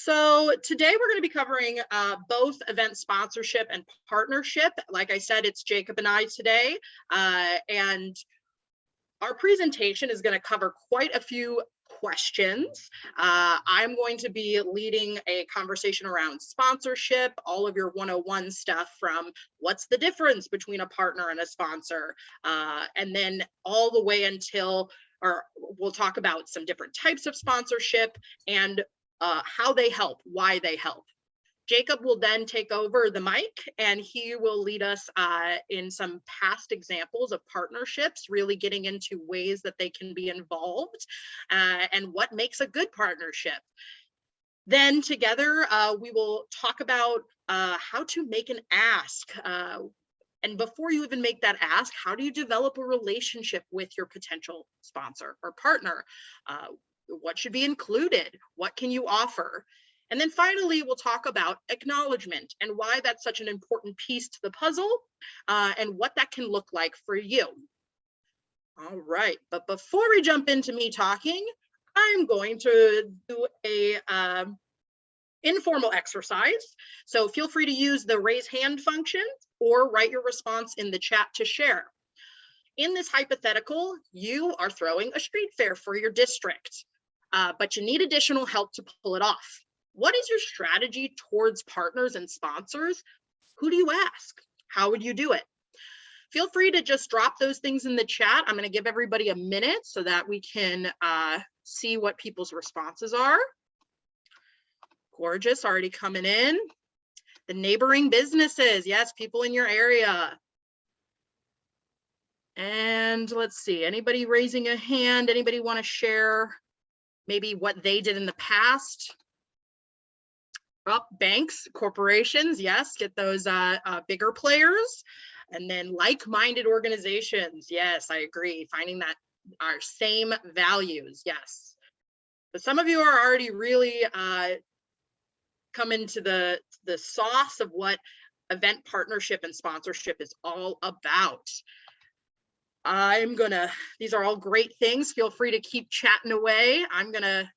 So today we're going to be covering both event sponsorship and partnership. Like I said, it's Jacob and I today, and our presentation is going to cover quite a few questions. I'm going to be leading a conversation around sponsorship, all of your 101 stuff from what's the difference between a partner and a sponsor, and then all the way until, or we'll talk about some different types of sponsorship and how they help, why they help. Jacob will then take over the mic and he will lead us in some past examples of partnerships, really getting into ways that they can be involved and what makes a good partnership. Then together, we will talk about how to make an ask. And before you even make that ask, how do you develop a relationship with your potential sponsor or partner? What should be included? What can you offer? And then finally, we'll talk about acknowledgement and why that's such an important piece to the puzzle and what that can look like for you. All right, but before we jump into me talking, I'm going to do a informal exercise. So feel free to use the raise hand function or write your response in the chat to share. In this hypothetical, you are throwing a street fair for your district, but you need additional help to pull it off. What is your strategy towards partners and sponsors? Who do you ask? How would you do it? Feel free to just drop those things in the chat. I'm going to give everybody a minute so that we can see what people's responses are. Gorgeous, already coming in. The neighboring businesses, yes, people in your area. And let's see, anybody raising a hand? Anybody want to share maybe what they did in the past? Oh, banks, corporations, yes, get those bigger players. And then like-minded organizations, yes, I agree. Finding that our same values, yes. But some of you are already really coming to the sauce of what event partnership and sponsorship is all about. These are all great things. Feel free to keep chatting away. I'm gonna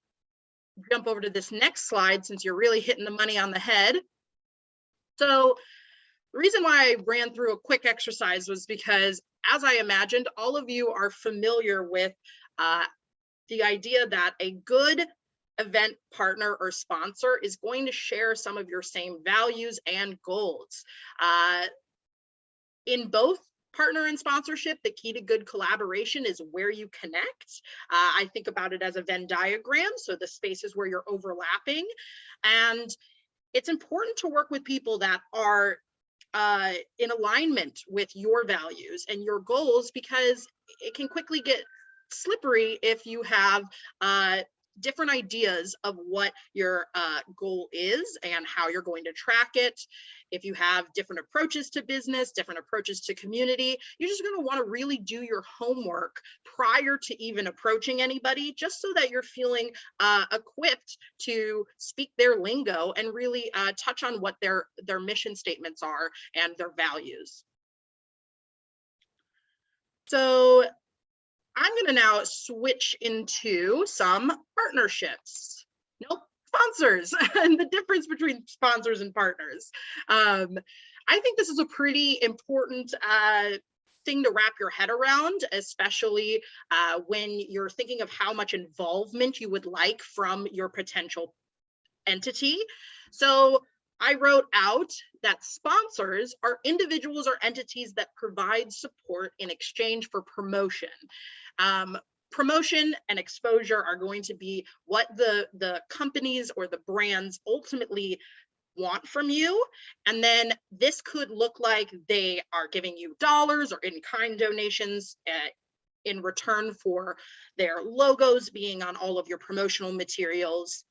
jump over to this next slide since you're really hitting the money on the head. So the reason why I ran through a quick exercise was because, as I imagined, all of you are familiar with the idea that a good event partner or sponsor is going to share some of your same values and goals. In both partner and sponsorship, the key to good collaboration is where you connect. I think about it as a Venn diagram, so the spaces where you're overlapping. And it's important to work with people that are in alignment with your values and your goals, because it can quickly get slippery if you have different ideas of what your goal is and how you're going to track it. If you have different approaches to business, different approaches to community, you're just going to want to really do your homework prior to even approaching anybody, just so that you're feeling equipped to speak their lingo and really touch on what their mission statements are and their values. So I'm going to now switch into some partnerships. Nope, sponsors and the difference between sponsors and partners. I think this is a pretty important thing to wrap your head around, especially when you're thinking of how much involvement you would like from your potential entity. So I wrote out that sponsors are individuals or entities that provide support in exchange for promotion. Promotion and exposure are going to be what the companies or the brands ultimately want from you. And then this could look like they are giving you dollars or in-kind donations in return for their logos being on all of your promotional materials.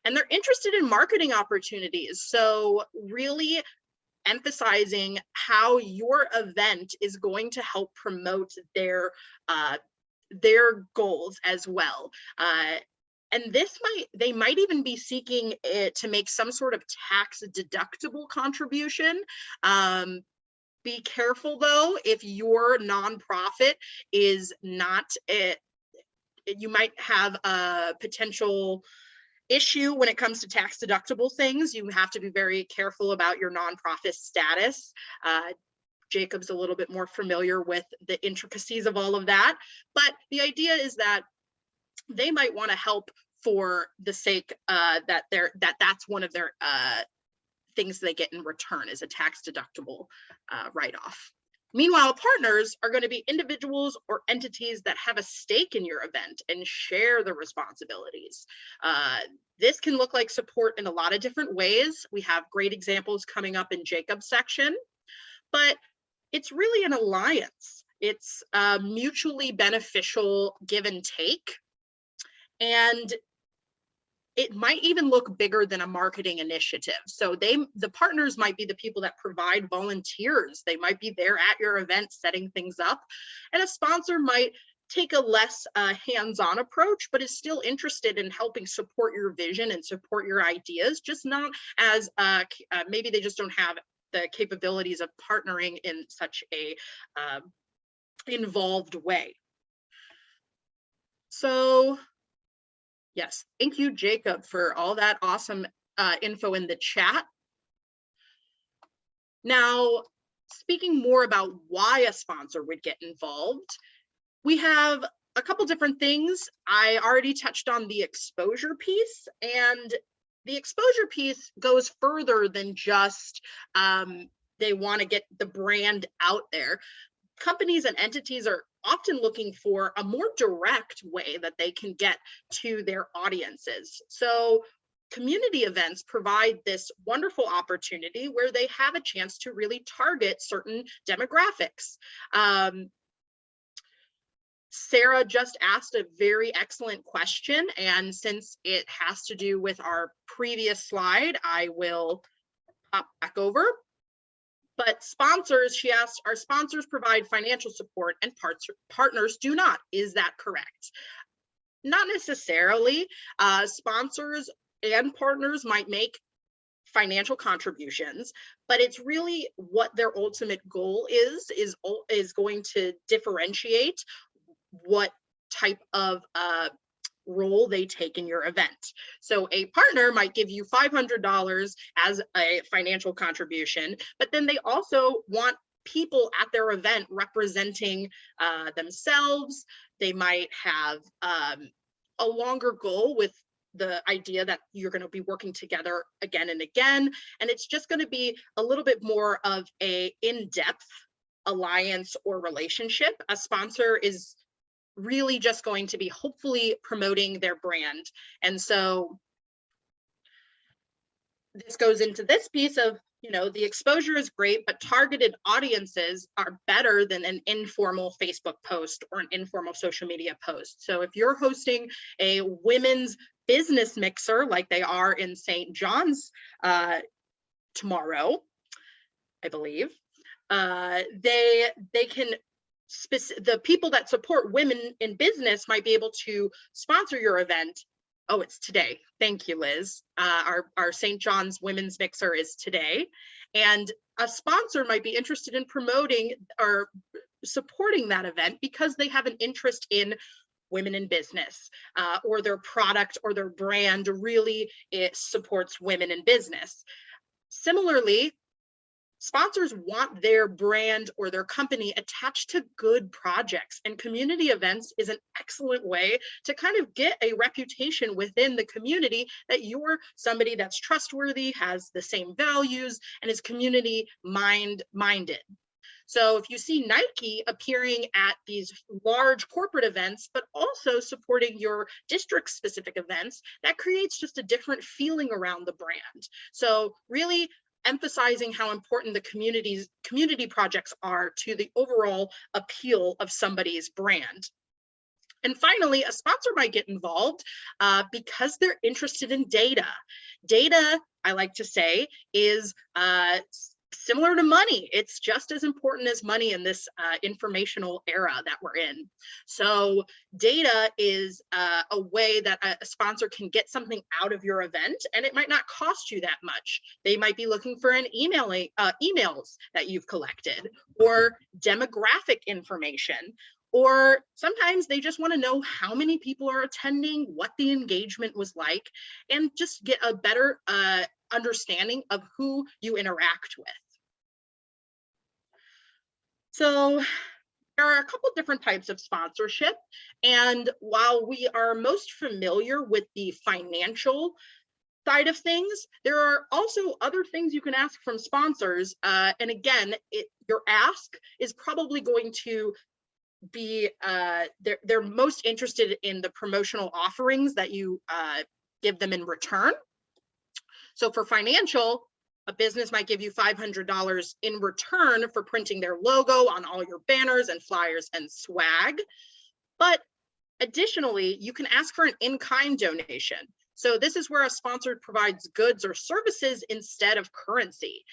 And they're interested in marketing opportunities. So really emphasizing how your event is going to help promote their goals as well. And they might even be seeking it to make some sort of tax deductible contribution. Be careful though, if your nonprofit is not, you might have a potential issue when it comes to tax deductible things. You have to be very careful about your nonprofit status. Jacob's a little bit more familiar with the intricacies of all of that, but the idea is that they might want to help for the sake that's one of their things they get in return is a tax deductible write-off. Meanwhile, partners are going to be individuals or entities that have a stake in your event and share the responsibilities. This can look like support in a lot of different ways. We have great examples coming up in Jacob's section, but it's really an alliance. It's a mutually beneficial give and take. And it might even look bigger than a marketing initiative. So the partners might be the people that provide volunteers. They might be there at your event setting things up. And a sponsor might take a less hands-on approach, but is still interested in helping support your vision and support your ideas, just not as maybe they just don't have the capabilities of partnering in such a involved way. So yes, thank you, Jacob, for all that awesome info in the chat. Now, speaking more about why a sponsor would get involved, we have a couple different things. I already touched on the exposure piece, and the exposure piece goes further than just they want to get the brand out there. Companies and entities are often looking for a more direct way that they can get to their audiences. So community events provide this wonderful opportunity where they have a chance to really target certain demographics. Sarah just asked a very excellent question, and since it has to do with our previous slide, I will pop back over. But sponsors, she asked, our sponsors provide financial support and partners do not. Is that correct? Not necessarily. Sponsors and partners might make financial contributions, but it's really what their ultimate goal is going to differentiate what type of role they take in your event. So a partner might give you $500 as a financial contribution, but then they also want people at their event representing themselves. They might have a longer goal with the idea that you're going to be working together again and again, and it's just going to be a little bit more of a in-depth alliance or relationship. A sponsor is really just going to be hopefully promoting their brand. And so this goes into this piece of, you know, the exposure is great, but targeted audiences are better than an informal Facebook post or an informal social media post. So if you're hosting a women's business mixer like they are in St. John's tomorrow, I believe, they can the people that support women in business might be able to sponsor your event. Oh, it's today. Thank you, Liz. Our St. John's Women's Mixer is today. And a sponsor might be interested in promoting or supporting that event because they have an interest in women in business, or their product or their brand really it supports women in business. Similarly, sponsors want their brand or their company attached to good projects, and community events is an excellent way to kind of get a reputation within the community that you're somebody that's trustworthy, has the same values, and is community minded. So if you see Nike appearing at these large corporate events, but also supporting your district specific events, that creates just a different feeling around the brand. So really emphasizing how important the community projects are to the overall appeal of somebody's brand. And finally, a sponsor might get involved because they're interested in data. Data, I like to say, is similar to money. It's just as important as money in this informational era that we're in. So data is a way that a sponsor can get something out of your event, and it might not cost you that much. They might be looking for an emails that you've collected, or demographic information, Or sometimes they just want to know how many people are attending, what the engagement was like, and just get a better understanding of who you interact with. So there are a couple different types of sponsorship. And while we are most familiar with the financial side of things, there are also other things you can ask from sponsors. And again, your ask is probably going to be, they're most interested in the promotional offerings that you give them in return. So for financial, a business might give you $500 in return for printing their logo on all your banners and flyers and swag. But additionally, you can ask for an in-kind donation. So this is where a sponsor provides goods or services instead of currency.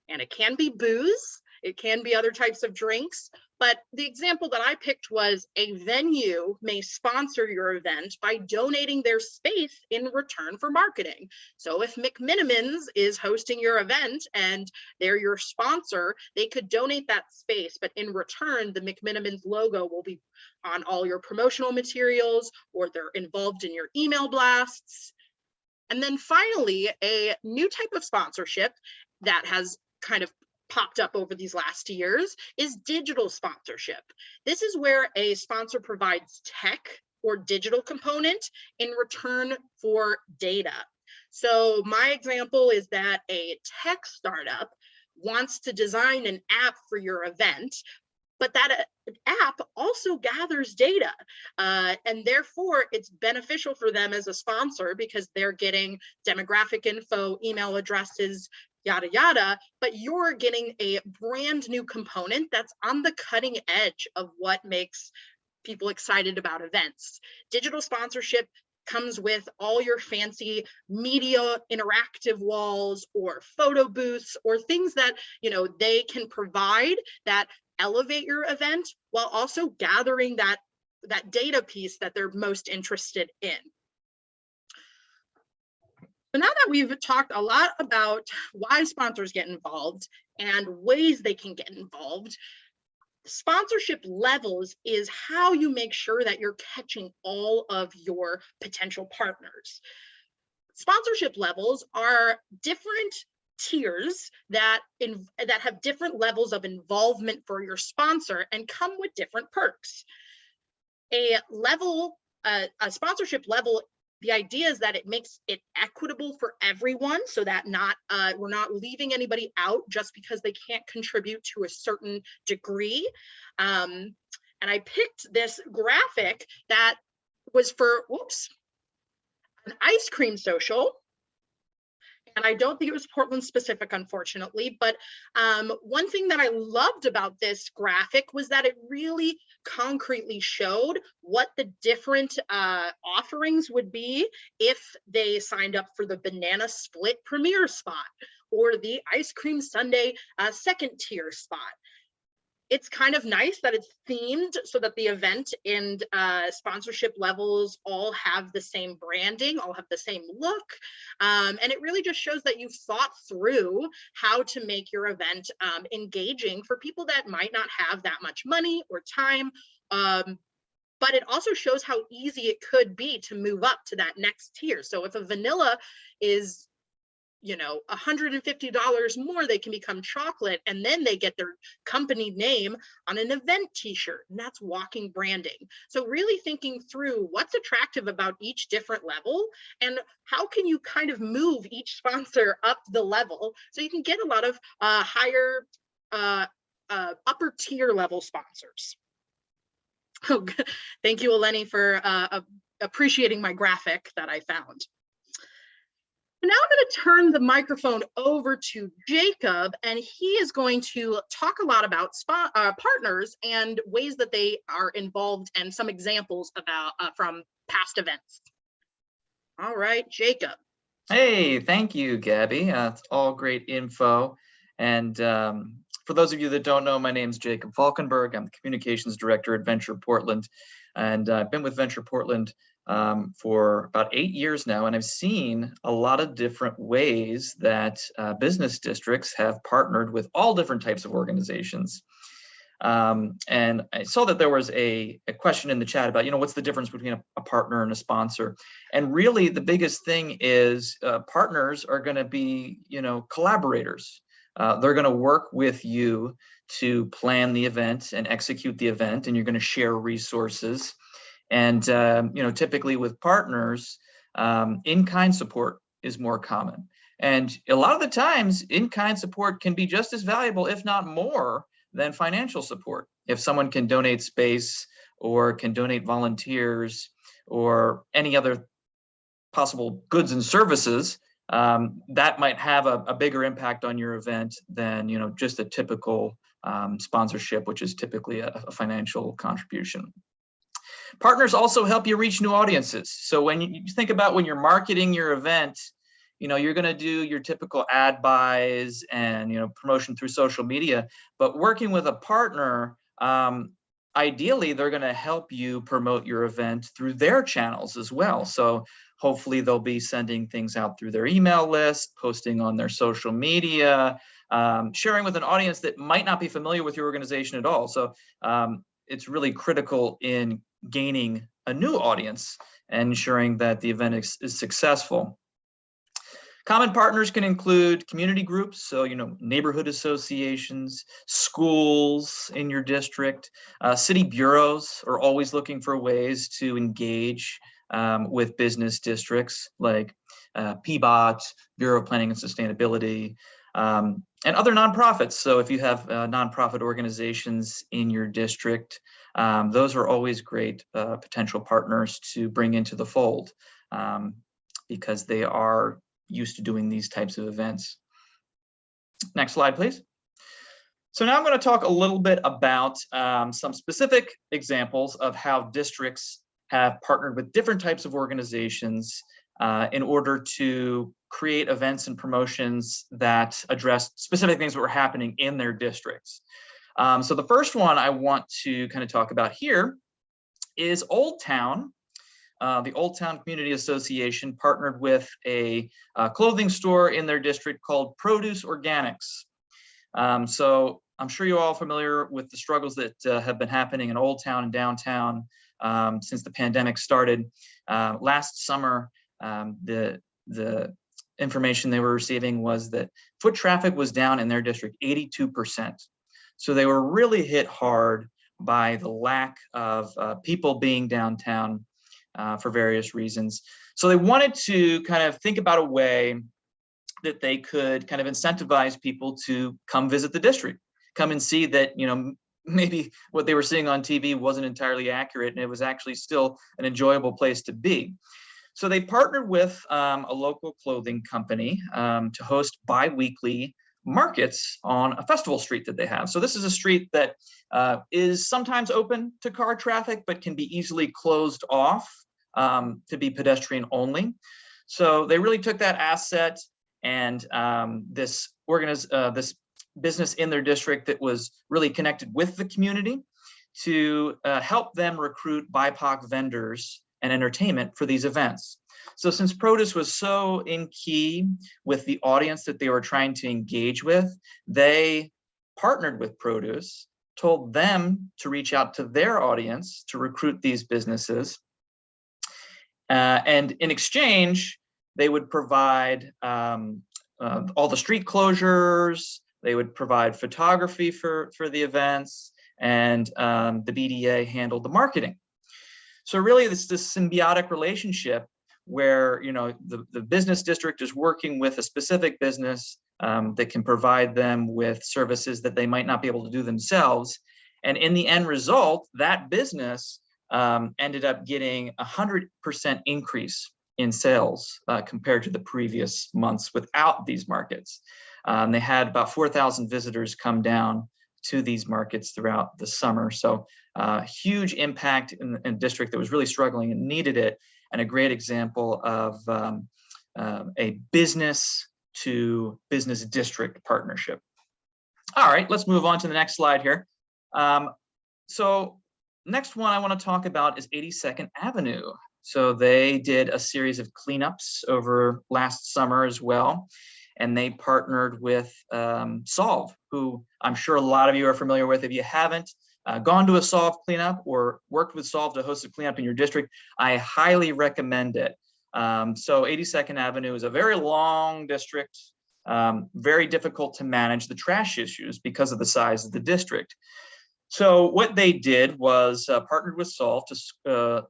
And it can be booze, it can be other types of drinks, but the example that I picked was a venue may sponsor your event by donating their space in return for marketing. So if McMinimans is hosting your event and they're your sponsor, they could donate that space, but in return, the McMinimans logo will be on all your promotional materials, or they're involved in your email blasts. And then finally, a new type of sponsorship that has kind of popped up over these last years is digital sponsorship. This is where a sponsor provides tech or digital component in return for data. So my example is that a tech startup wants to design an app for your event, but that app also gathers data, and therefore it's beneficial for them as a sponsor because they're getting demographic info, email addresses, yada, yada, but you're getting a brand new component that's on the cutting edge of what makes people excited about events. Digital sponsorship comes with all your fancy media interactive walls or photo booths or things that, you know, they can provide that elevate your event while also gathering that data piece that they're most interested in. So now that we've talked a lot about why sponsors get involved and ways they can get involved, sponsorship levels is how you make sure that you're catching all of your potential partners. Sponsorship levels are different tiers that have different levels of involvement for your sponsor and come with different perks. A sponsorship level, the idea is that it makes it equitable for everyone, so that we're not leaving anybody out just because they can't contribute to a certain degree. And I picked this graphic that was for, an ice cream social. And I don't think it was Portland specific, unfortunately, but one thing that I loved about this graphic was that it really concretely showed what the different offerings would be if they signed up for the banana split premier spot or the ice cream sundae second tier spot. It's kind of nice that it's themed so that the event and sponsorship levels all have the same branding, all have the same look. And it really just shows that you've thought through how to make your event engaging for people that might not have that much money or time. But it also shows how easy it could be to move up to that next tier. So if a vanilla is, you know, $150 more, they can become chocolate, and then they get their company name on an event t-shirt, and that's walking branding. So really thinking through what's attractive about each different level and how can you kind of move each sponsor up the level so you can get a lot of higher upper tier level sponsors. Oh, thank you, Eleni, for appreciating my graphic that I found. Now I'm going to turn the microphone over to Jacob, and he is going to talk a lot about partners and ways that they are involved and some examples about from past events. All right, Jacob. Hey, thank you, Gabby. It's all great info. And for those of you that don't know, my name is Jacob Falkenberg. I'm the Communications Director at Venture Portland. And I've been with Venture Portland for about 8 years now, and I've seen a lot of different ways that business districts have partnered with all different types of organizations. And I saw that there was a question in the chat about, what's the difference between a partner and a sponsor? And really the biggest thing is partners are going to be, collaborators. They're going to work with you to plan the event and execute the event, and you're going to share resources. And, typically with partners, in-kind support is more common. And a lot of the times, in-kind support can be just as valuable, if not more, than financial support. If someone can donate space or can donate volunteers or any other possible goods and services, that might have a bigger impact on your event than just a typical sponsorship, which is typically a financial contribution. Partners also help you reach new audiences. So when you think about when you're marketing your event, you're going to do your typical ad buys and promotion through social media, but working with a partner, ideally they're going to help you promote your event through their channels as well. So hopefully they'll be sending things out through their email list, posting on their social media, sharing with an audience that might not be familiar with your organization at all. So it's really critical in gaining a new audience and ensuring that the event is successful. Common partners can include community groups, so neighborhood associations, schools in your district. City bureaus are always looking for ways to engage with business districts like PBOT, Bureau of Planning and Sustainability, and other nonprofits. So if you have nonprofit organizations in your district, those are always great potential partners to bring into the fold because they are used to doing these types of events. Next slide, please. So now I'm going to talk a little bit about some specific examples of how districts have partnered with different types of organizations in order to create events and promotions that address specific things that were happening in their districts. So the first one I want to kind of talk about here is Old Town. The Old Town Community Association partnered with a clothing store in their district called Produce Organics. So I'm sure you're all familiar with the struggles that have been happening in Old Town and downtown since the pandemic started. Last summer, the information they were receiving was that foot traffic was down in their district 82%. So they were really hit hard by the lack of people being downtown for various reasons. So they wanted to kind of think about a way that they could kind of incentivize people to come visit the district, come and see that, maybe what they were seeing on TV wasn't entirely accurate and it was actually still an enjoyable place to be. So they partnered with a local clothing company to host bi-weekly markets on a festival street that they have. So this is a street that is sometimes open to car traffic, but can be easily closed off to be pedestrian only. So they really took that asset and this business in their district that was really connected with the community to help them recruit BIPOC vendors and entertainment for these events. So since Produce was so in key with the audience that they were trying to engage with, they partnered with Produce, told them to reach out to their audience to recruit these businesses. And in exchange, they would provide all the street closures, they would provide photography for the events, and the BDA handled the marketing. So really this symbiotic relationship where the business district is working with a specific business that can provide them with services that they might not be able to do themselves. And in the end result, that business ended up getting 100% increase in sales compared to the previous months without these markets. They had about 4,000 visitors come down to these markets throughout the summer. So huge impact in a district that was really struggling and needed it, and a great example of a business to business district partnership. All right, let's move on to the next slide here. So next one I want to talk about is 82nd Avenue. So they did a series of cleanups over last summer as well. and they partnered with Solve, who I'm sure a lot of you are familiar with. If you haven't gone to a Solve cleanup or worked with Solve to host a cleanup in your district, I highly recommend it. So 82nd Avenue is a very long district, very difficult to manage the trash issues because of the size of the district. So what they did was partnered with Solve to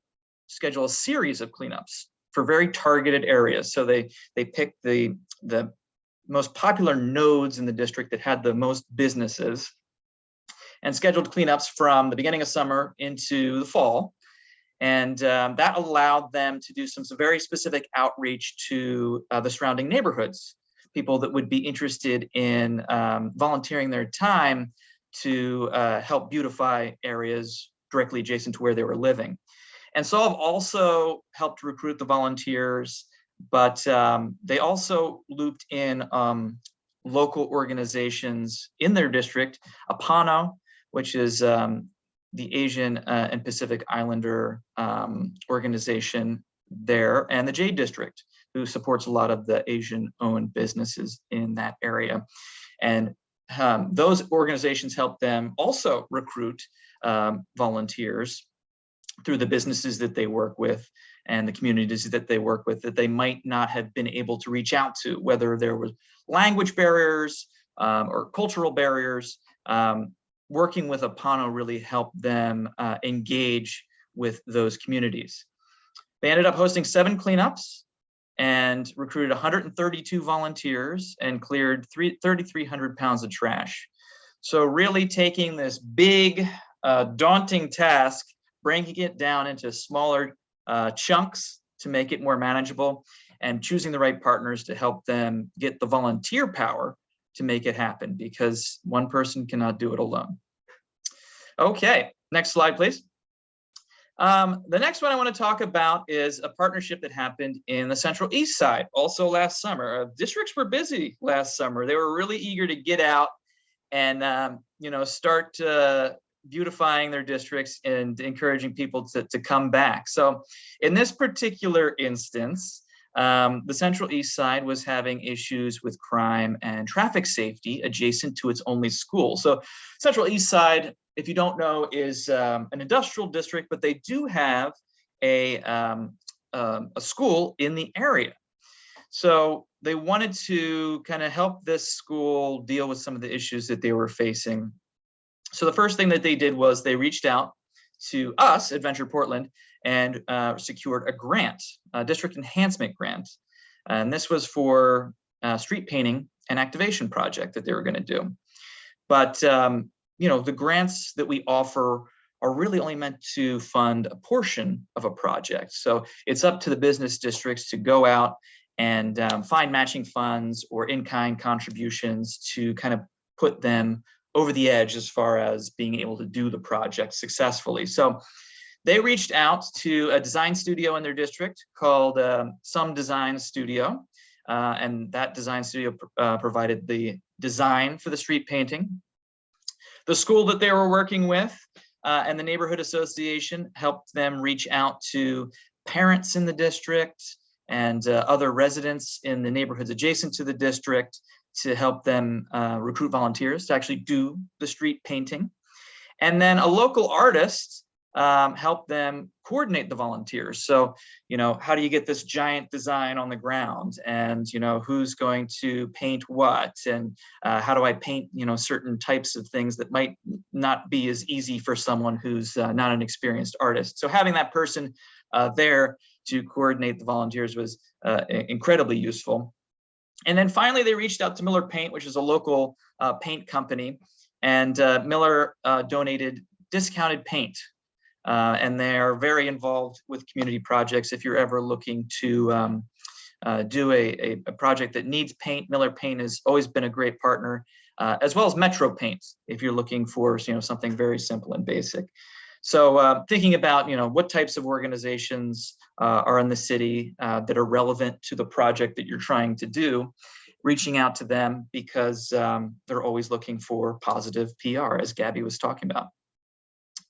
schedule a series of cleanups for very targeted areas. So they picked the most popular nodes in the district that had the most businesses and scheduled cleanups from the beginning of summer into the fall. And that allowed them to do some very specific outreach to the surrounding neighborhoods, people that would be interested in volunteering their time to help beautify areas directly adjacent to where they were living. And Solve also helped recruit the volunteers, but they also looped in local organizations in their district, APANO, which is the Asian and Pacific Islander organization there, and the Jade District, who supports a lot of the Asian-owned businesses in that area. And those organizations help them also recruit volunteers through the businesses that they work with and the communities that they work with that they might not have been able to reach out to, whether there was language barriers or cultural barriers. Working with APANO really helped them engage with those communities. They ended up hosting 7 cleanups and recruited 132 volunteers and cleared 3,300 pounds of trash. So really taking this big, daunting task, breaking it down into smaller chunks to make it more manageable, and choosing the right partners to help them get the volunteer power to make it happen, because one person cannot do it alone. Okay, next slide, please. The next one I want to talk about is a partnership that happened in the Central East Side, also last summer. Districts were busy last summer. They were really eager to get out and start beautifying their districts and encouraging people to come back. So in this particular instance, the Central East Side was having issues with crime and traffic safety adjacent to its only school. So Central East Side, if you don't know, is an industrial district, but they do have a school in the area. So they wanted to kind of help this school deal with some of the issues that they were facing. So the first thing that they did was they reached out to us at Venture Portland and secured a grant, a district enhancement grant. And this was for street painting and activation project that they were going to do. But the grants that we offer are really only meant to fund a portion of a project. So it's up to the business districts to go out and find matching funds or in-kind contributions to kind of put them over the edge as far as being able to do the project successfully. So they reached out to a design studio in their district called Some Design Studio. And that design studio provided the design for the street painting. The school that they were working with and the neighborhood association helped them reach out to parents in the district and other residents in the neighborhoods adjacent to the district to help them recruit volunteers to actually do the street painting. And then a local artist helped them coordinate the volunteers. So, how do you get this giant design on the ground? And, who's going to paint what? And how do I paint, certain types of things that might not be as easy for someone who's not an experienced artist. So having that person there to coordinate the volunteers was incredibly useful. And then finally, they reached out to Miller Paint, which is a local paint company, and Miller donated discounted paint. And they are very involved with community projects. If you're ever looking to do a project that needs paint, Miller Paint has always been a great partner, as well as Metro Paint, if you're looking for something very simple and basic. So thinking about what types of organizations are in the city that are relevant to the project that you're trying to do, reaching out to them because they're always looking for positive PR, as Gabby was talking about.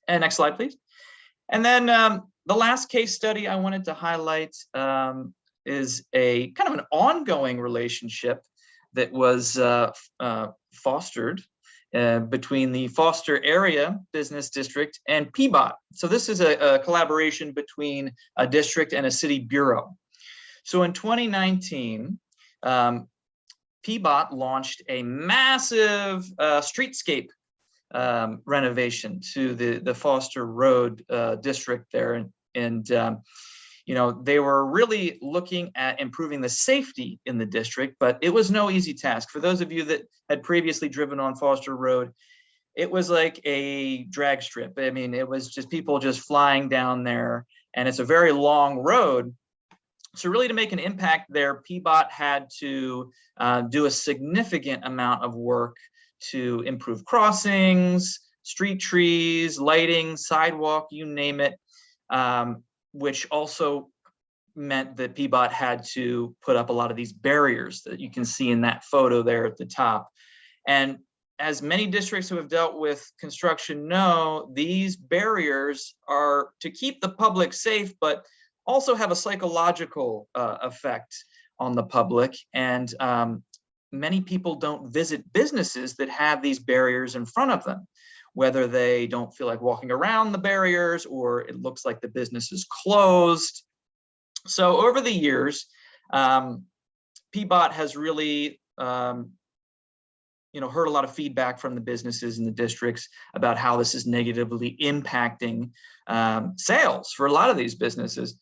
And next slide, please. And then the last case study I wanted to highlight is a kind of an ongoing relationship that was fostered between the Foster Area Business District and PBOT. So this is a collaboration between a district and a city bureau. So in 2019, PBOT launched a massive streetscape renovation to the Foster Road district there. And you know, they were really looking at improving the safety in the district, but it was no easy task. For those of you that had previously driven on Foster Road, it was like a drag strip. I mean, it was just people just flying down there, and it's a very long road. So really to make an impact there, PBOT had to do a significant amount of work to improve crossings, street trees, lighting, sidewalk, you name it, which also meant that PBOT had to put up a lot of these barriers that you can see in that photo there at the top. And as many districts who have dealt with construction know, these barriers are to keep the public safe, but also have a psychological effect on the public. And many people don't visit businesses that have these barriers in front of them, whether they don't feel like walking around the barriers or it looks like the business is closed. So over the years, PBOT has really heard a lot of feedback from the businesses in the districts about how this is negatively impacting sales for a lot of these businesses.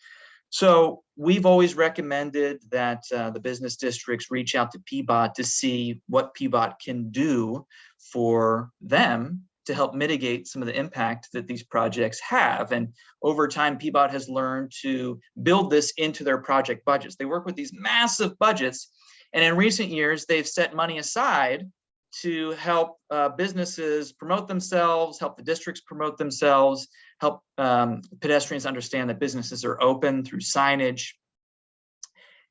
So we've always recommended that the business districts reach out to PBOT to see what PBOT can do for them to help mitigate some of the impact that these projects have. And over time, PBOT has learned to build this into their project budgets. They work with these massive budgets, and in recent years, they've set money aside to help businesses promote themselves, help the districts promote themselves, help pedestrians understand that businesses are open through signage.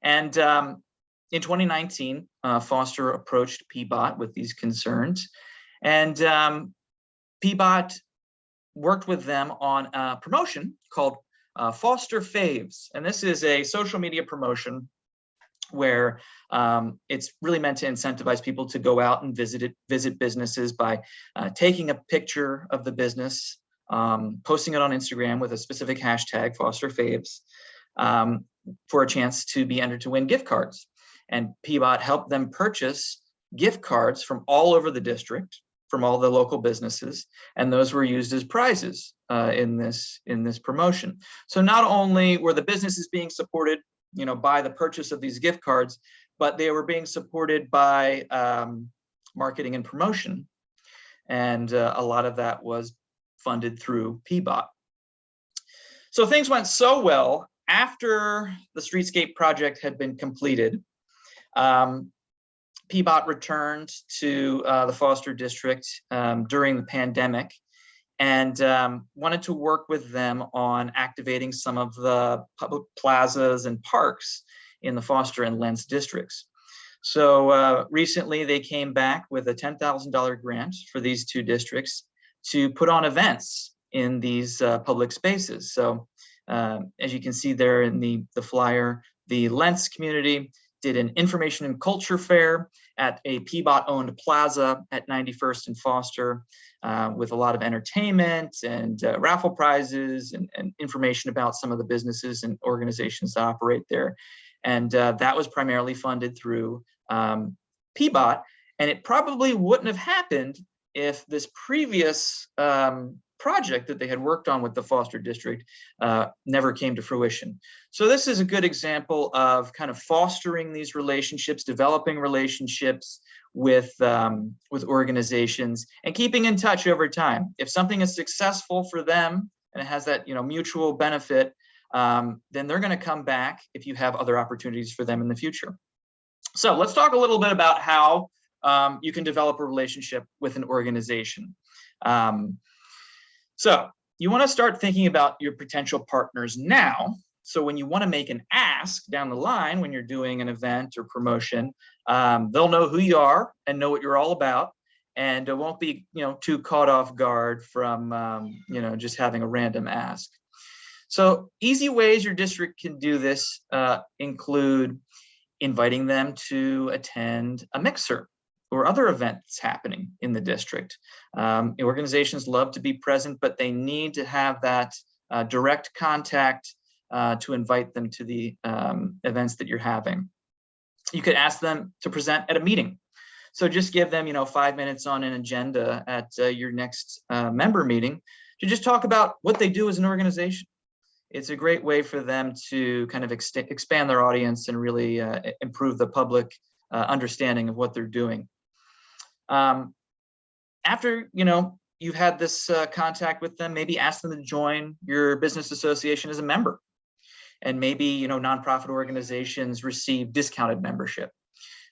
And in 2019, Foster approached PBOT with these concerns, and PBOT worked with them on a promotion called Foster Faves. And this is a social media promotion where it's really meant to incentivize people to go out and visit businesses by taking a picture of the business, posting it on Instagram with a specific hashtag, Foster Faves, for a chance to be entered to win gift cards. And PBOT helped them purchase gift cards from all over the district, from all the local businesses, and those were used as prizes in this promotion. So not only were the businesses being supported, by the purchase of these gift cards, but they were being supported by marketing and promotion, and a lot of that was funded through PBOT. So things went so well after the streetscape project had been completed. PBOT returned to the Foster District during the pandemic and wanted to work with them on activating some of the public plazas and parks in the Foster and Lentz districts. So recently they came back with a $10,000 grant for these two districts to put on events in these public spaces. So as you can see there in the flyer, the Lentz community did an information and culture fair at a PBOT-owned plaza at 91st and Foster with a lot of entertainment and raffle prizes and information about some of the businesses and organizations that operate there. And that was primarily funded through PBOT. And it probably wouldn't have happened if this previous project that they had worked on with the Foster District never came to fruition. So this is a good example of kind of fostering these relationships, developing relationships with organizations, and keeping in touch over time. If something is successful for them and it has that mutual benefit, then they're going to come back if you have other opportunities for them in the future. So let's talk a little bit about how you can develop a relationship with an organization. So you want to start thinking about your potential partners now. So when you want to make an ask down the line, when you're doing an event or promotion, they'll know who you are and know what you're all about, and it won't be too caught off guard from just having a random ask. So easy ways your district can do this include inviting them to attend a mixer or other events happening in the district. Organizations love to be present, but they need to have that direct contact to invite them to the events that you're having. You could ask them to present at a meeting. So just give them, 5 minutes on an agenda at your next member meeting to just talk about what they do as an organization. It's a great way for them to kind of expand their audience and really improve the public understanding of what they're doing. After, you've had this contact with them, maybe ask them to join your business association as a member. And maybe, nonprofit organizations receive discounted membership.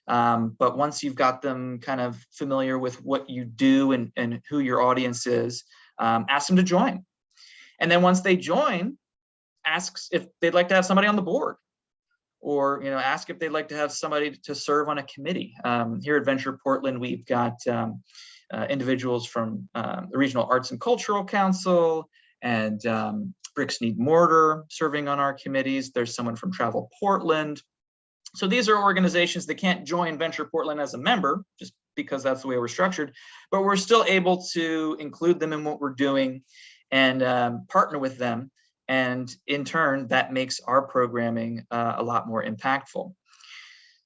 But once you've got them kind of familiar with what you do and who your audience is, ask them to join. And then once they join, ask if they'd like to have somebody on the board, or ask if they'd like to have somebody to serve on a committee. Here at Venture Portland, we've got individuals from the Regional Arts and Cultural Council and Bricks Need Mortar serving on our committees. There's someone from Travel Portland. So these are organizations that can't join Venture Portland as a member, just because that's the way we're structured, but we're still able to include them in what we're doing and partner with them. And in turn, that makes our programming a lot more impactful.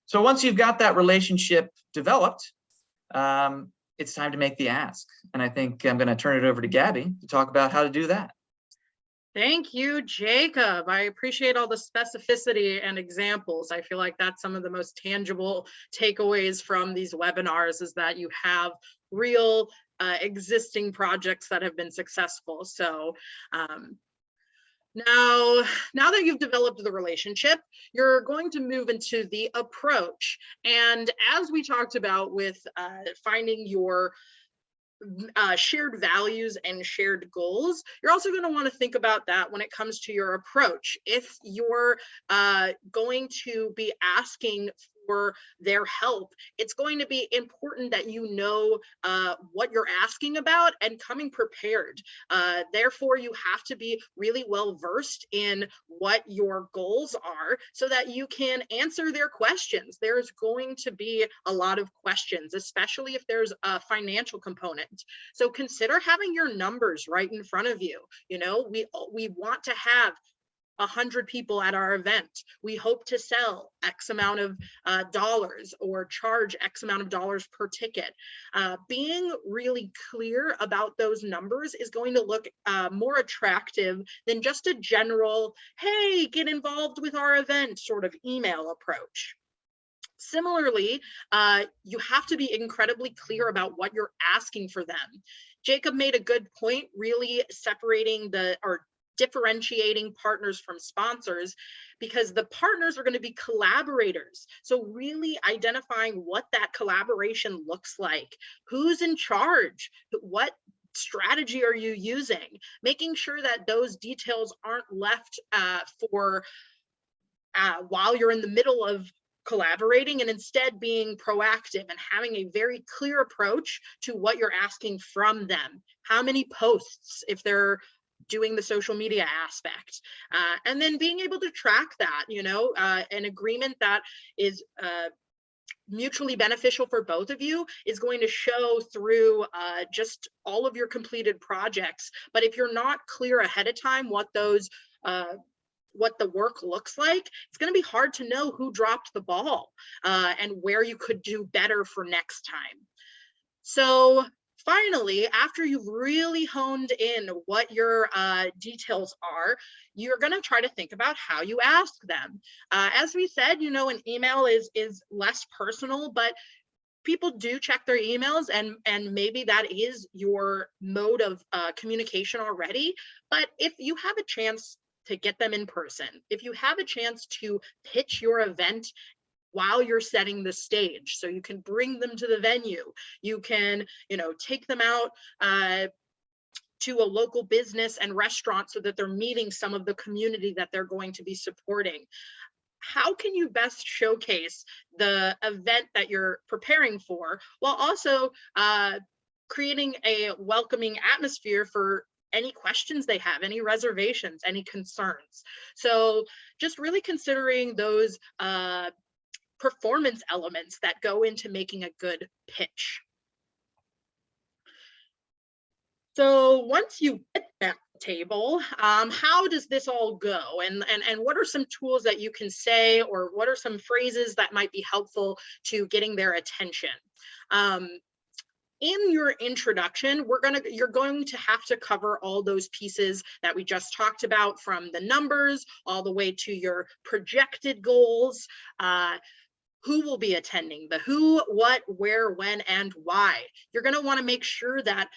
So once you've got that relationship developed, it's time to make the ask. And I think I'm going to turn it over to Gabby to talk about how to do that. Thank you, Jacob. I appreciate all the specificity and examples. I feel like that's some of the most tangible takeaways from these webinars, is that you have real existing projects that have been successful. So now that you've developed the relationship, you're going to move into the approach. And as we talked about with finding your shared values and shared goals, you're also going to want to think about that when it comes to your approach. If you're going to be asking for their help, it's going to be important that you know what you're asking about and coming prepared. Therefore, you have to be really well versed in what your goals are so that you can answer their questions. There's going to be a lot of questions, especially if there's a financial component. So consider having your numbers right in front of you. We want to have 100 people at our event. We hope to sell X amount of dollars or charge X amount of dollars per ticket. Being really clear about those numbers is going to look more attractive than just a general, hey, get involved with our event sort of email approach. Similarly, you have to be incredibly clear about what you're asking for them. Jacob made a good point, really separating differentiating partners from sponsors, because the partners are going to be collaborators. So really identifying what that collaboration looks like, who's in charge, what strategy are you using, making sure that those details aren't left for while you're in the middle of collaborating, and instead being proactive and having a very clear approach to what you're asking from them. How many posts, if they're doing the social media aspect, and then being able to track that, an agreement that is mutually beneficial for both of you is going to show through just all of your completed projects. But if you're not clear ahead of time what the work looks like, it's going to be hard to know who dropped the ball and where you could do better for next time. So finally, after you've really honed in what your details are, you're going to try to think about how you ask them. As we said, an email is less personal, but people do check their emails, and maybe that is your mode of communication already. But if you have a chance to get them in person, if you have a chance to pitch your event while you're setting the stage, so you can bring them to the venue, you can, take them out to a local business and restaurant so that they're meeting some of the community that they're going to be supporting. How can you best showcase the event that you're preparing for, while also creating a welcoming atmosphere for any questions they have, any reservations, any concerns? So just really considering those performance elements that go into making a good pitch. So once you get that table, how does this all go? And what are some tools that you can say, or what are some phrases that might be helpful to getting their attention? In your introduction, you're going to have to cover all those pieces that we just talked about, from the numbers all the way to your projected goals. Who will be attending, the who, what, where, when, and why. You're going to want to make sure that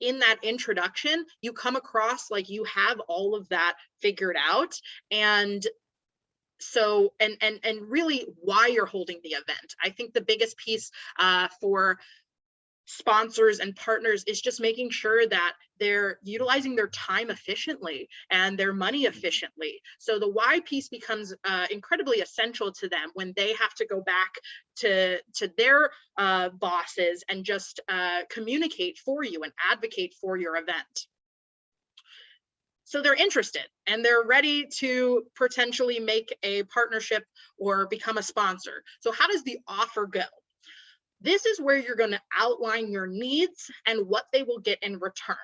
in that introduction, you come across like you have all of that figured out. And so, and really why you're holding the event. I think the biggest piece for sponsors and partners is just making sure that they're utilizing their time efficiently and their money efficiently. So the why piece becomes incredibly essential to them when they have to go back to their bosses and just communicate for you and advocate for your event. So they're interested and they're ready to potentially make a partnership or become a sponsor. So how does the offer go? This is where you're going to outline your needs and what they will get in return.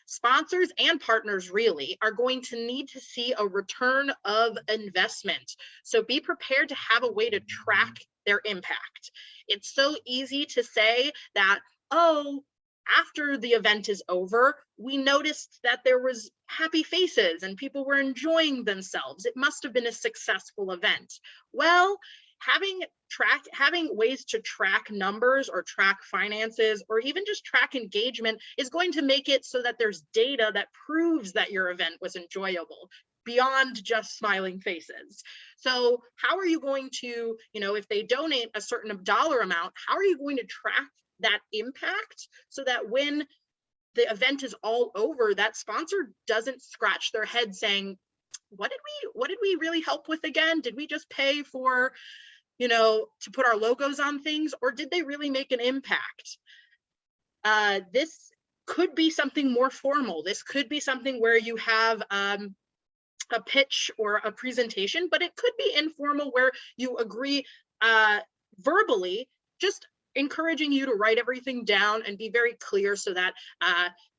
Sponsors and partners really are going to need to see a return of investment. So be prepared to have a way to track their impact. It's so easy to say that, oh, after the event is over, we noticed that there was happy faces and people were enjoying themselves. It must have been a successful event. Well, having ways to track numbers or track finances or even just track engagement is going to make it so that there's data that proves that your event was enjoyable beyond just smiling faces. So how are you going to, if they donate a certain dollar amount, how are you going to track that impact so that when the event is all over, that sponsor doesn't scratch their head saying, what did we really help with again? Did we just pay for, to put our logos on things, or did they really make an impact? This could be something more formal. This could be something where you have a pitch or a presentation, but it could be informal where you agree verbally, just encouraging you to write everything down and be very clear so that,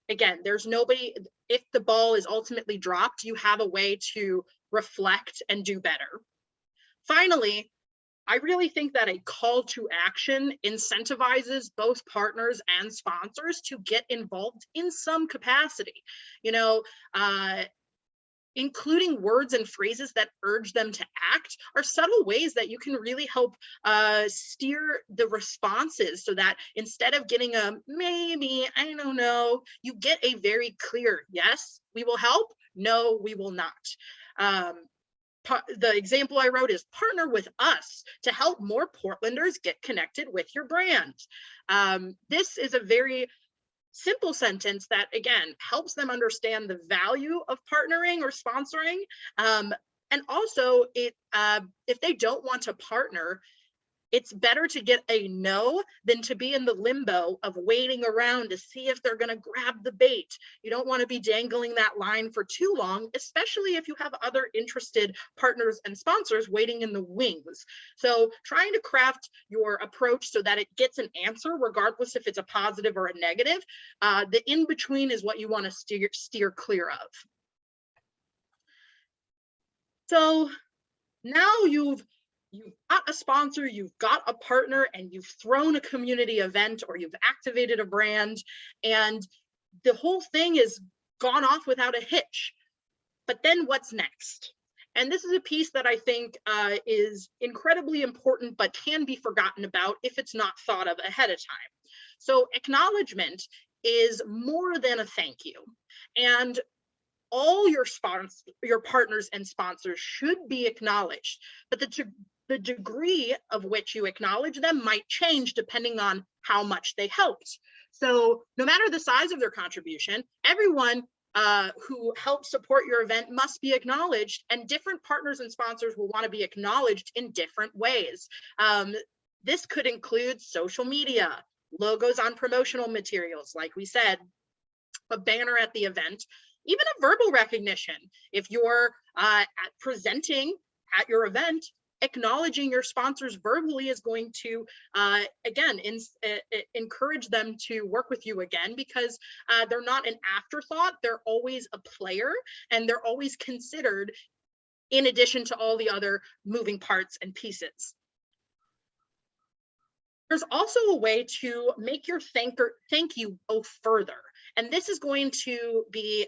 again, there's nobody, if the ball is ultimately dropped, you have a way to reflect and do better. Finally, I really think that a call to action incentivizes both partners and sponsors to get involved in some capacity. Including words and phrases that urge them to act are subtle ways that you can really help steer the responses so that instead of getting a maybe, I don't know, you get a very clear, yes, we will help, no, we will not. The example I wrote is partner with us to help more Portlanders get connected with your brand. This is a very simple sentence that, again, helps them understand the value of partnering or sponsoring. And also, if they don't want to partner, it's better to get a no than to be in the limbo of waiting around to see if they're going to grab the bait. You don't want to be dangling that line for too long, especially if you have other interested partners and sponsors waiting in the wings. So trying to craft your approach so that it gets an answer, regardless if it's a positive or a negative. The in-between is what you want to steer clear of. So now you've got a sponsor, you've got a partner, and you've thrown a community event or you've activated a brand, and the whole thing is gone off without a hitch. But then what's next? And this is a piece that I think is incredibly important, but can be forgotten about if it's not thought of ahead of time. So acknowledgement is more than a thank you. And all your partners and sponsors should be acknowledged, but the degree of which you acknowledge them might change depending on how much they helped. So no matter the size of their contribution, everyone who helped support your event must be acknowledged, and different partners and sponsors will want to be acknowledged in different ways. This could include social media, logos on promotional materials, like we said, a banner at the event, even a verbal recognition. If you're presenting at your event acknowledging your sponsors verbally is going to, again, encourage them to work with you again, because they're not an afterthought. They're always a player, and they're always considered in addition to all the other moving parts and pieces. There's also a way to make your thank you go further. And this is going to be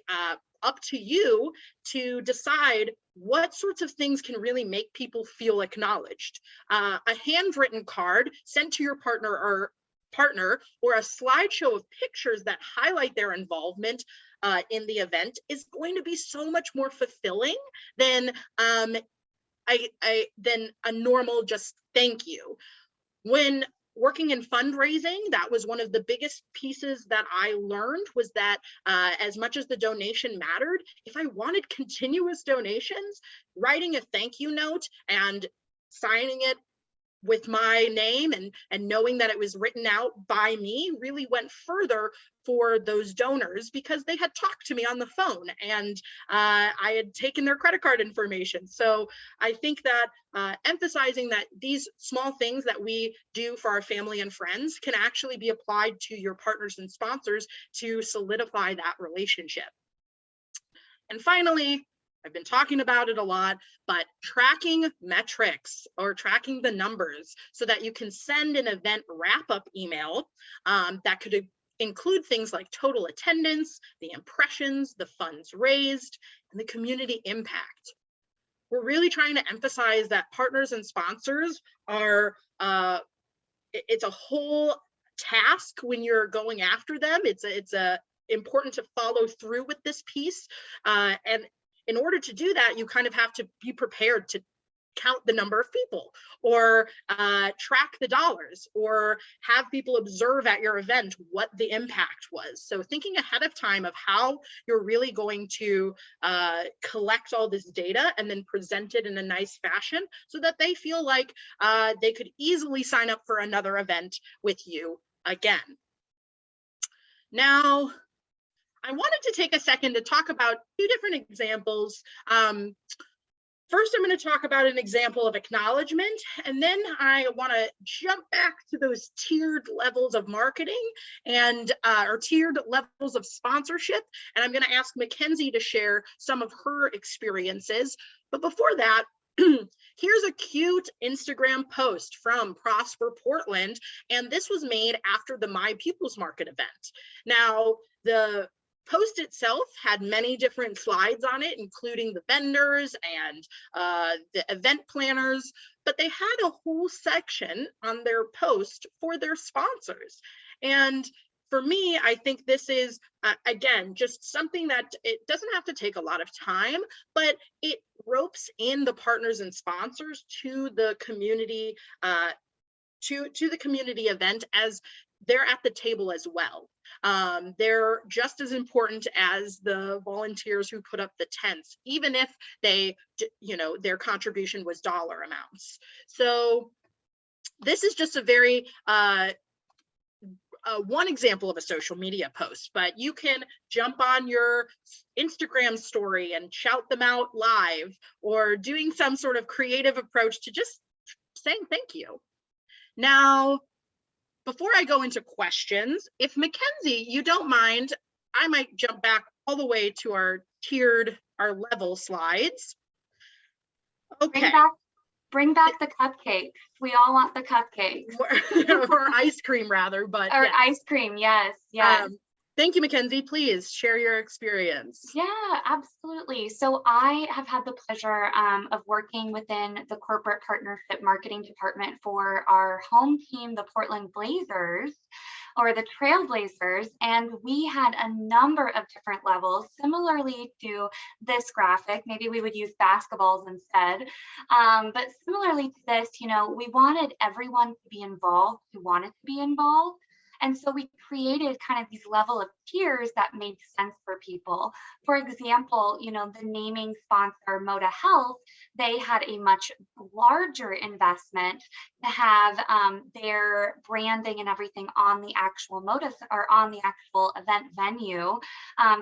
up to you to decide what sorts of things can really make people feel acknowledged. A handwritten card sent to your partner or a slideshow of pictures that highlight their involvement in the event is going to be so much more fulfilling than than a normal just thank you. When working in fundraising, that was one of the biggest pieces that I learned, was that as much as the donation mattered, if I wanted continuous donations, writing a thank you note and signing it with my name and knowing that it was written out by me really went further for those donors, because they had talked to me on the phone and I had taken their credit card information. So I think that emphasizing that these small things that we do for our family and friends can actually be applied to your partners and sponsors to solidify that relationship. And finally, I've been talking about it a lot, but tracking metrics or tracking the numbers so that you can send an event wrap-up email that could include things like total attendance, the impressions, the funds raised, and the community impact. We're really trying to emphasize that partners and sponsors are, it's a whole task when you're going after them. It's important to follow through with this piece. And in order to do that, you kind of have to be prepared to count the number of people, or track the dollars, or have people observe at your event what the impact was. So thinking ahead of time of how you're really going to collect all this data and then present it in a nice fashion so that they feel like they could easily sign up for another event with you again. Now, I wanted to take a second to talk about two different examples. First, I'm going to talk about an example of acknowledgement, and then I want to jump back to those tiered levels of marketing and or tiered levels of sponsorship. And I'm going to ask Mackenzie to share some of her experiences. But before that, here's a cute Instagram post from Prosper Portland, and this was made after the My Pupils Market event. Now, the post itself had many different slides on it, including the vendors and the event planners, but they had a whole section on their post for their sponsors. And for me, I think this is, again, just something that it doesn't have to take a lot of time, but it ropes in the partners and sponsors to the community, to the community event, as they're at the table as well. They're just as important as the volunteers who put up the tents, even if they, their contribution was dollar amounts. So this is just a very, one example of a social media post, but you can jump on your Instagram story and shout them out live, or doing some sort of creative approach to just saying thank you. Now, before I go into questions, if Mackenzie, you don't mind, I might jump back all the way to our level slides. Okay. Bring back the cupcakes. We all want the cupcakes. Or ice cream, rather, but or yes. Ice cream, yes. Thank you, Mackenzie. Please share your experience. Yeah, absolutely. So I have had the pleasure of working within the corporate partnership marketing department for our home team, the Portland Blazers, or the Trailblazers, and we had a number of different levels, similarly to this graphic. Maybe we would use basketballs instead, but similarly to this, we wanted everyone to be involved who wanted to be involved. And so we created kind of these level of tiers that made sense for people. For example, the naming sponsor, Moda Health, they had a much larger investment to have their branding and everything on the actual Moda, or on the actual event venue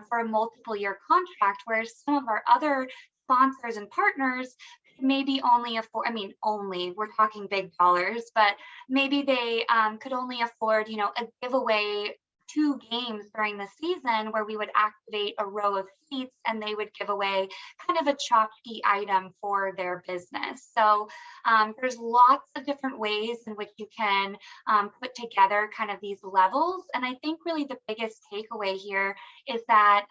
for a multiple year contract, whereas some of our other sponsors and partners maybe only afford, I mean, only, we're talking big dollars, but maybe they could only afford, you know, a giveaway 2 games during the season where we would activate a row of seats and they would give away kind of a tchotchke item for their business. So there's lots of different ways in which you can put together kind of these levels. And I think really the biggest takeaway here is that,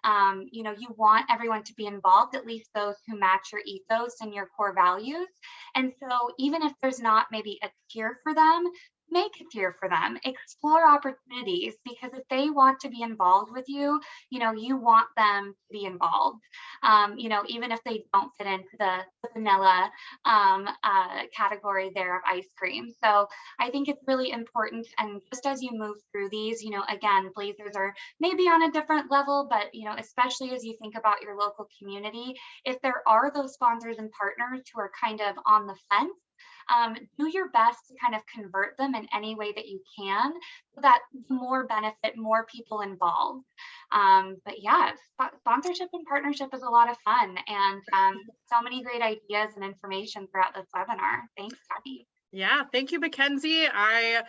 you know, you want everyone to be involved, at least those who match your ethos and your core values. And so even if there's not maybe a tier for them, make a tier for them, explore opportunities, because if they want to be involved with you, you know, you want them to be involved. You know, even if they don't fit into the vanilla category there of ice cream. So I think it's really important. And just as you move through these, you know, again, Blazers are maybe on a different level, but, you know, especially as you think about your local community, if there are those sponsors and partners who are kind of on the fence, do your best to kind of convert them in any way that you can, so that more benefit, more people involved. But yeah, sponsorship and partnership is a lot of fun, and so many great ideas and information throughout this webinar. Thanks, Gabby. Yeah, thank you, Mackenzie. I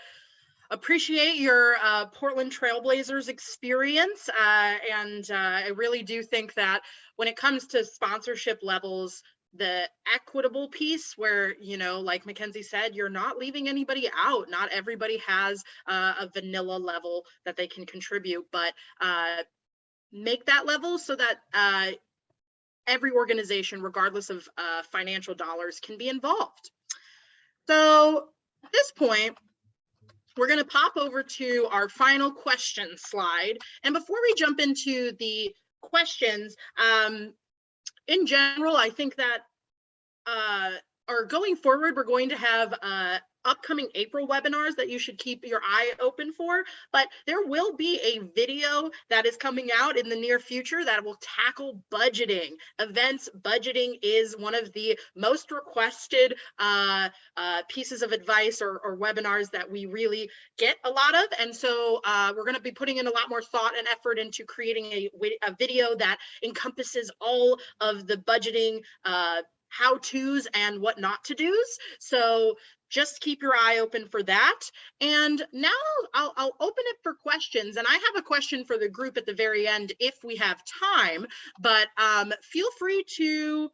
appreciate your Portland Trailblazers experience. And I really do think that when it comes to sponsorship levels, the equitable piece where, you know, like Mackenzie said, you're not leaving anybody out. Not everybody has a vanilla level that they can contribute, but make that level so that every organization, regardless of financial dollars, can be involved. So at this point, we're going to pop over to our final question slide. And before we jump into the questions, in general, I think that or going forward, we're going to have upcoming April webinars that you should keep your eye open for, but there will be a video that is coming out in the near future that will tackle budgeting. Events budgeting is one of the most requested pieces of advice or webinars that we really get a lot of. And so we're going to be putting in a lot more thought and effort into creating a video that encompasses all of the budgeting how-tos and what not to do's. So just keep your eye open for that. And now I'll open it for questions. And I have a question for the group at the very end if we have time, but feel free to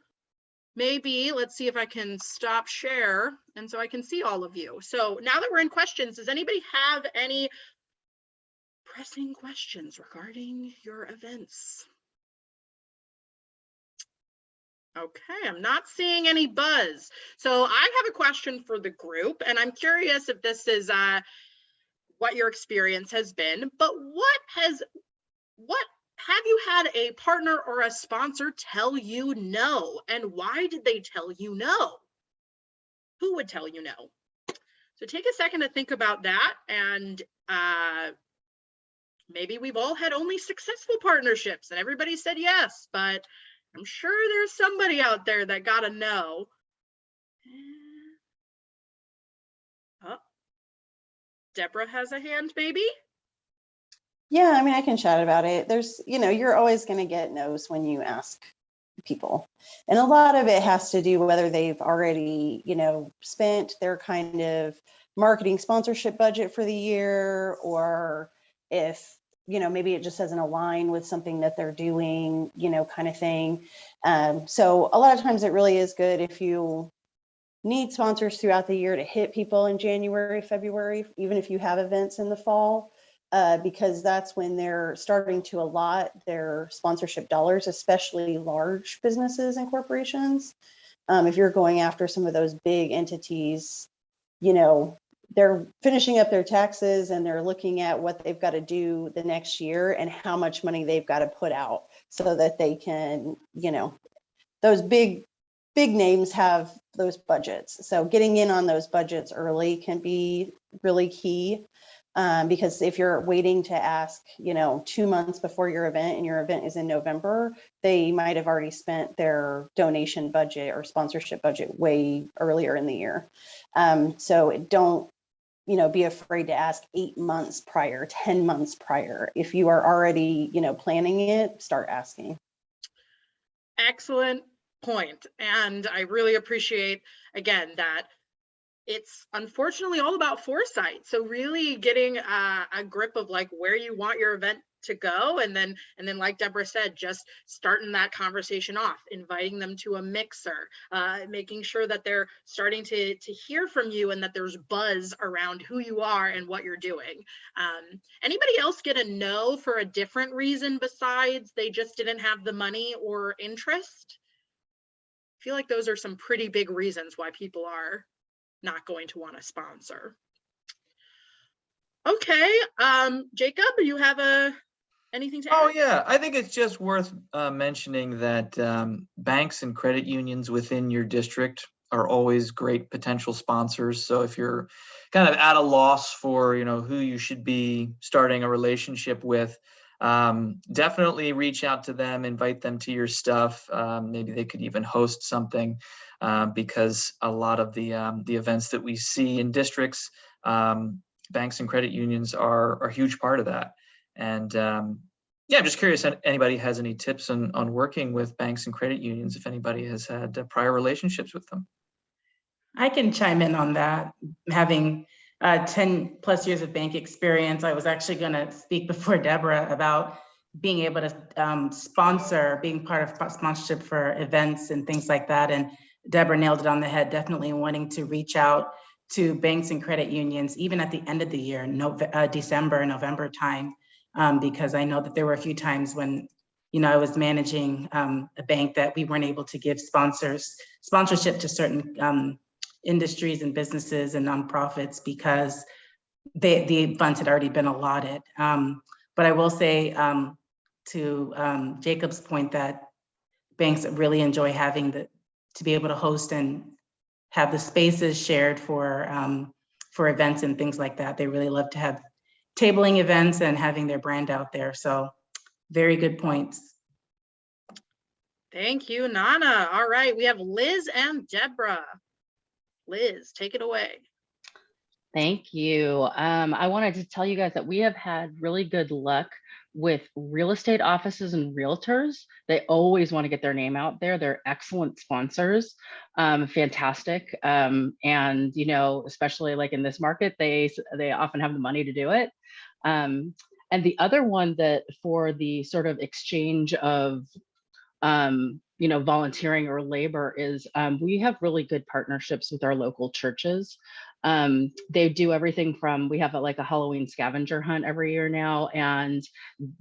maybe, let's see if I can stop share and so I can see all of you. So now that we're in questions, does anybody have any pressing questions regarding your events? Okay, I'm not seeing any buzz. So I have a question for the group, and I'm curious if this is what your experience has been, but what have you had a partner or a sponsor tell you no, and why did they tell you no? Who would tell you no? So take a second to think about that, and maybe we've all had only successful partnerships and everybody said yes, but I'm sure there's somebody out there that got a no. Oh, Deborah has a hand, maybe? Yeah, I mean, I can chat about it. There's, you know, you're always going to get no's when you ask people. And a lot of it has to do whether they've already, you know, spent their kind of marketing sponsorship budget for the year, or if, you know, maybe it just doesn't align with something that they're doing, you know, kind of thing. So a lot of times it really is good if you need sponsors throughout the year to hit people in January, February, even if you have events in the fall, because that's when they're starting to allot their sponsorship dollars, especially large businesses and corporations. If you're going after some of those big entities, you know, they're finishing up their taxes and they're looking at what they've got to do the next year and how much money they've got to put out so that they can, you know, those big names have those budgets. So getting in on those budgets early can be really key, because if you're waiting to ask, you know, 2 months before your event and your event is in November, they might have already spent their donation budget or sponsorship budget way earlier in the year. So don't, you know, be afraid to ask 8 months prior, 10 months prior. If you are already, you know, planning it, start asking. Excellent point. And I really appreciate, again, that it's unfortunately all about foresight. So really getting a grip of like where you want your event to go, and then like Deborah said, just starting that conversation off, inviting them to a mixer, making sure that they're starting to hear from you and that there's buzz around who you are and what you're doing. Anybody else get a no for a different reason besides they just didn't have the money or interest? I feel like those are some pretty big reasons why people are not going to want to sponsor. Okay, Jacob, do you have anything to add? Oh yeah, I think it's just worth mentioning that banks and credit unions within your district are always great potential sponsors. So if you're kind of at a loss for who you should be starting a relationship with, definitely reach out to them, invite them to your stuff. Maybe they could even host something, because a lot of the events that we see in districts, banks and credit unions are a huge part of that. And yeah, I'm just curious if anybody has any tips on working with banks and credit unions, if anybody has had prior relationships with them. I can chime in on that. Having 10 plus years of bank experience, I was actually going to speak before Deborah about being able to sponsor, being part of sponsorship for events and things like that. And Deborah nailed it on the head, definitely wanting to reach out to banks and credit unions, even at the end of the year, December, November time, because I know that there were a few times when I was managing a bank that we weren't able to give sponsorship to certain industries and businesses and nonprofits because the funds had already been allotted. But I will say to Jacob's point that banks really enjoy having to be able to host and have the spaces shared for events and things like that. They really love to have tabling events and having their brand out there. So very good points. Thank you, Nana. All right, we have Liz and Deborah. Liz, take it away. Thank you. I wanted to tell you guys that we have had really good luck with real estate offices and realtors. They always want to get their name out there. They're excellent sponsors, fantastic. And, especially like in this market, they often have the money to do it. And the other one that for the sort of exchange of volunteering or labor is we have really good partnerships with our local churches. They do everything from, we have a Halloween scavenger hunt every year now. And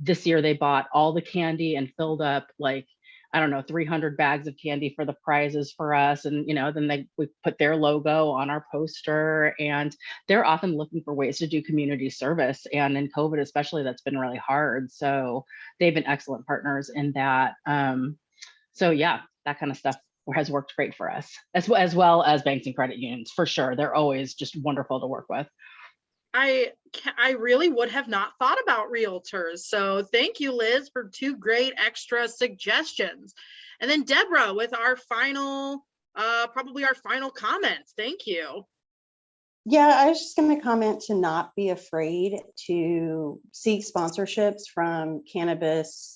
this year they bought all the candy and filled up 300 bags of candy for the prizes for us. And, then we put their logo on our poster, and they're often looking for ways to do community service. And in COVID, especially, that's been really hard. So they've been excellent partners in that. So yeah, that kind of stuff has worked great for us, as well as banks and credit unions, for sure. They're always just wonderful to work with. I really would have not thought about realtors. So thank you, Liz, for 2 great extra suggestions. And then Deborah with our final, probably our final comments. Thank you. Yeah, I was just going to comment to not be afraid to seek sponsorships from cannabis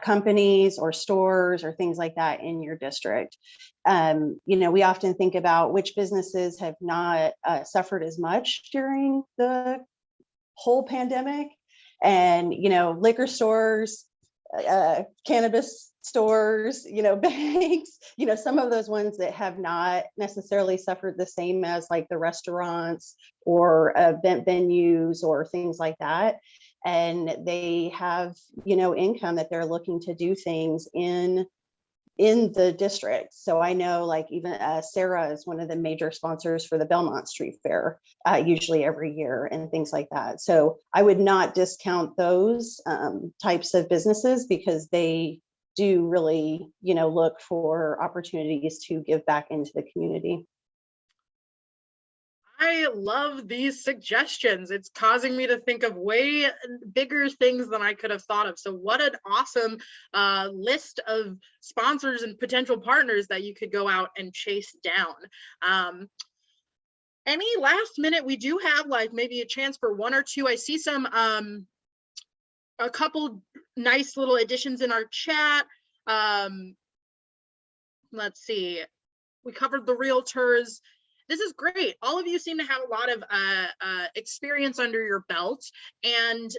companies or stores or things like that in your district. We often think about which businesses have not suffered as much during the whole pandemic, and liquor stores, cannabis stores, banks, some of those ones that have not necessarily suffered the same as like the restaurants or event venues or things like that. And they have, income that they're looking to do things in the district. So I know like even Sarah is one of the major sponsors for the Belmont Street Fair, usually every year and things like that. So I would not discount those types of businesses because they do really, look for opportunities to give back into the community. I love these suggestions. It's causing me to think of way bigger things than I could have thought of. So what an awesome list of sponsors and potential partners that you could go out and chase down. Any last minute, we do have maybe a chance for 1 or 2. I see some, a couple nice little additions in our chat. let's see, we covered the realtors. This is great. All of you seem to have a lot of experience under your belt. And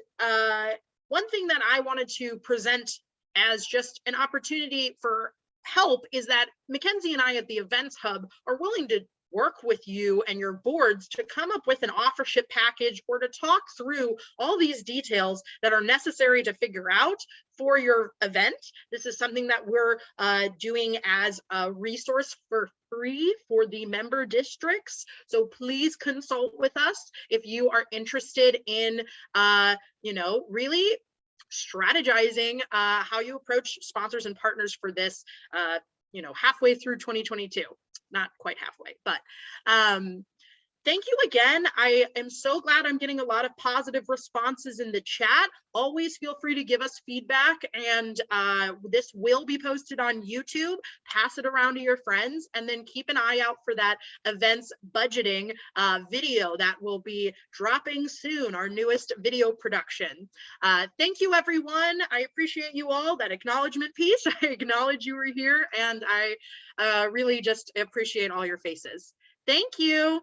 one thing that I wanted to present as just an opportunity for help is that Mackenzie and I at the Events Hub are willing to work with you and your boards to come up with an offership package or to talk through all these details that are necessary to figure out for your event. This is something that we're doing as a resource for free for the member districts. So please consult with us if you are interested in, really strategizing how you approach sponsors and partners for this, halfway through 2022. Not quite halfway, but thank you again. I am so glad I'm getting a lot of positive responses in the chat. Always feel free to give us feedback, and this will be posted on YouTube. Pass it around to your friends, and then keep an eye out for that events budgeting video that will be dropping soon, our newest video production. Thank you, everyone. I appreciate you all. That acknowledgement piece, I acknowledge you were here, and I really just appreciate all your faces. Thank you.